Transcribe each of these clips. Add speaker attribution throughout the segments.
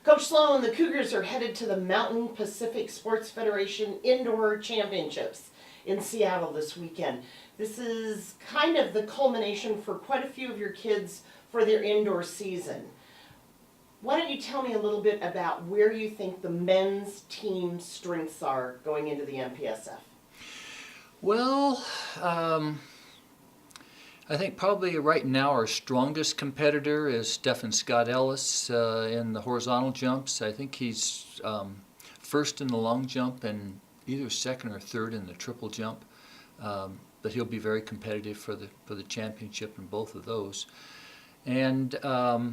Speaker 1: Coach Sloan, the Cougars are headed to the Mountain Pacific Sports Federation Indoor Championships in Seattle this weekend. This is kind of the culmination for quite a few of your kids for their indoor season. Why don't you tell me a little bit about where you think the men's team strengths are going into the MPSF?
Speaker 2: Well, I think probably right now our strongest competitor is Stephen Scott Ellis in the horizontal jumps. I think he's first in the long jump and either second or third in the triple jump. But he'll be very competitive for the championship in both of those. And I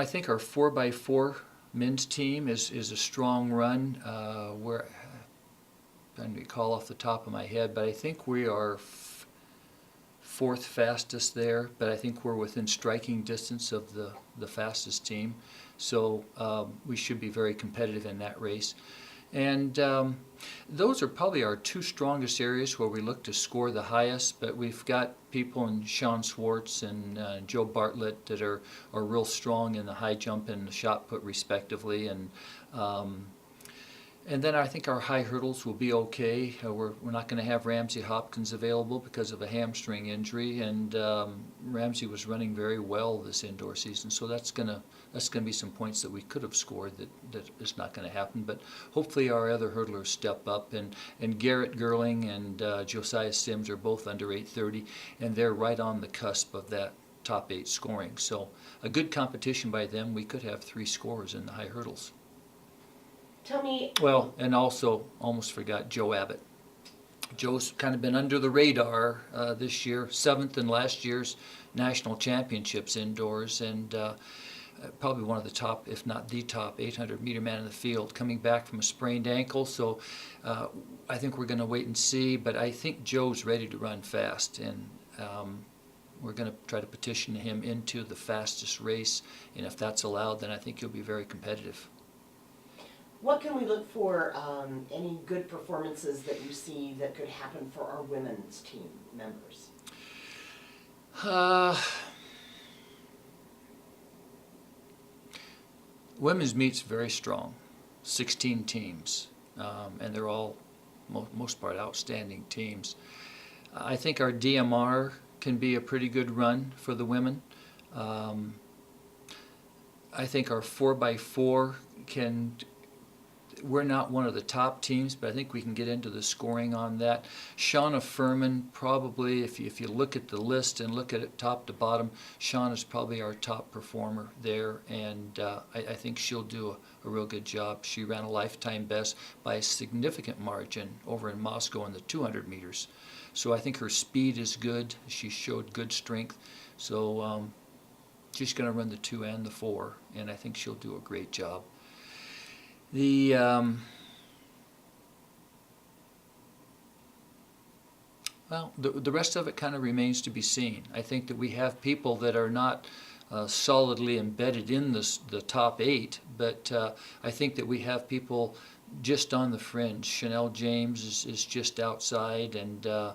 Speaker 2: think our 4x4 men's team is a strong run. We're trying to recall off the top of my head, but I think we are fourth fastest there, but I think we're within striking distance of the fastest team. So we should be very competitive in that race. And those are probably our two strongest areas where we look to score the highest, but we've got people in Sean Swartz and Joe Bartlett that are real strong in the high jump and the shot put respectively. And then I think our high hurdles will be okay. We're not going to have Ramsey Hopkins available because of a hamstring injury, and Ramsey was running very well this indoor season, so that's going to be some points that we could have scored that is not going to happen. But hopefully our other hurdlers step up, and Garrett Gerling and Josiah Sims are both under 830, and they're right on the cusp of that top 8 scoring. So a good competition by them. We could have 3 scorers in the high hurdles.
Speaker 1: Tell me.
Speaker 2: Well, and also almost forgot Joe Abbott. Joe's kind of been under the radar this year, 7th in last year's national championships indoors, and probably one of the top, if not the top, 800-meter man in the field, coming back from a sprained ankle. So I think we're going to wait and see, but I think Joe's ready to run fast, and we're going to try to petition him into the fastest race, and if that's allowed, then I think he'll be very competitive.
Speaker 1: What can we look for, any good performances that you see that could happen for our women's team members?
Speaker 2: Women's meet's very strong, 16 teams, and they're all, most part, outstanding teams. I think our DMR can be a pretty good run for the women. I think our 4x4 can. We're not one of the top teams, but I think we can get into the scoring on that. Shauna Furman, probably, if you look at the list and look at it top to bottom, Shauna's probably our top performer there, and I think she'll do a real good job. She ran a lifetime best by a significant margin over in Moscow in the 200 meters. So I think her speed is good. She showed good strength. So she's going to run the 2 and the 4, and I think she'll do a great job. The rest of it kind of remains to be seen. I think that we have people that are not solidly embedded in the top 8, but I think that we have people just on the fringe. Chanel James is just outside, and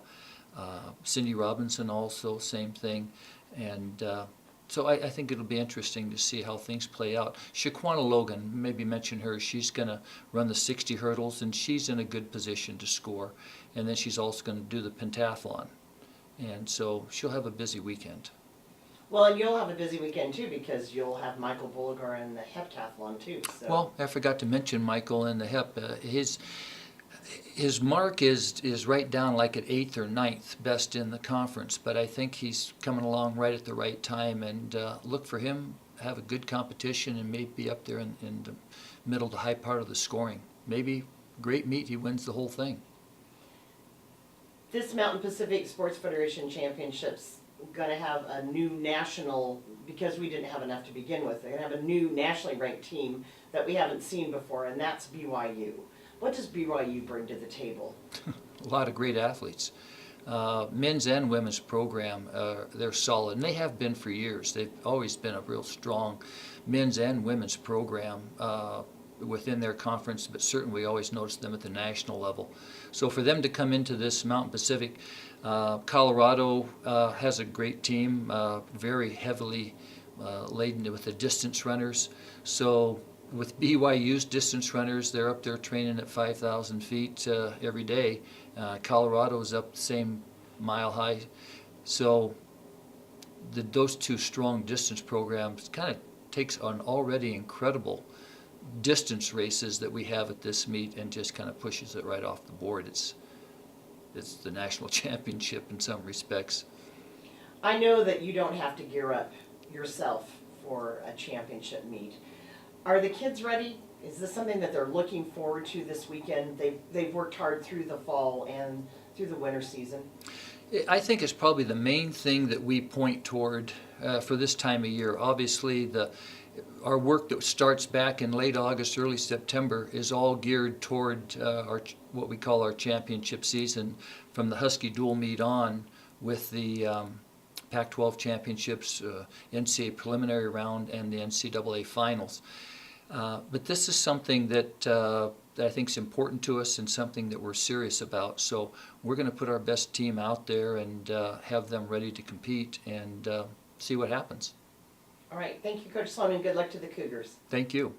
Speaker 2: Cindy Robinson also, same thing. And so I think it'll be interesting to see how things play out. Shaquana Logan, maybe mention her. She's going to run the 60 hurdles, and she's in a good position to score. And then she's also going to do the pentathlon. And so she'll have a busy weekend.
Speaker 1: Well, and you'll have a busy weekend, too, because you'll have Michael Bulligar in the heptathlon, too. So.
Speaker 2: Well, I forgot to mention Michael in the hep. His mark is right down like at 8th or 9th best in the conference, but I think he's coming along right at the right time, and look for him, have a good competition, and maybe up there in the middle to high part of the scoring. Maybe great meet, he wins the whole thing.
Speaker 1: This Mountain Pacific Sports Federation Championships going to have a new national, because we didn't have enough to begin with, they're going to have a new nationally ranked team that we haven't seen before, and that's BYU. What does BYU bring to the table?
Speaker 2: A lot of great athletes. Men's and women's program, they're solid, and they have been for years. They've always been a real strong men's and women's program within their conference, but certainly we always notice them at the national level. So for them to come into this Mountain Pacific, Colorado has a great team, very heavily laden with the distance runners. So with BYU's distance runners, they're up there training at 5,000 feet every day. Colorado's up the same mile high. So those two strong distance programs kind of takes on already incredible distance races that we have at this meet and just kind of pushes it right off the board. It's the national championship in some respects.
Speaker 1: I know that you don't have to gear up yourself for a championship meet. Are the kids ready? Is this something that they're looking forward to this weekend? They've worked hard through the fall and through the winter season.
Speaker 2: I think it's probably the main thing that we point toward for this time of year. Obviously, our work that starts back in late August, early September is all geared toward what we call our championship season, from the Husky dual meet on, with the Pac-12 championships, NCAA preliminary round, and the NCAA finals. But this is something that I think is important to us and something that we're serious about. So we're going to put our best team out there and have them ready to compete and see what happens.
Speaker 1: All right, thank you, Coach Sloan, and good luck to the Cougars.
Speaker 2: Thank you.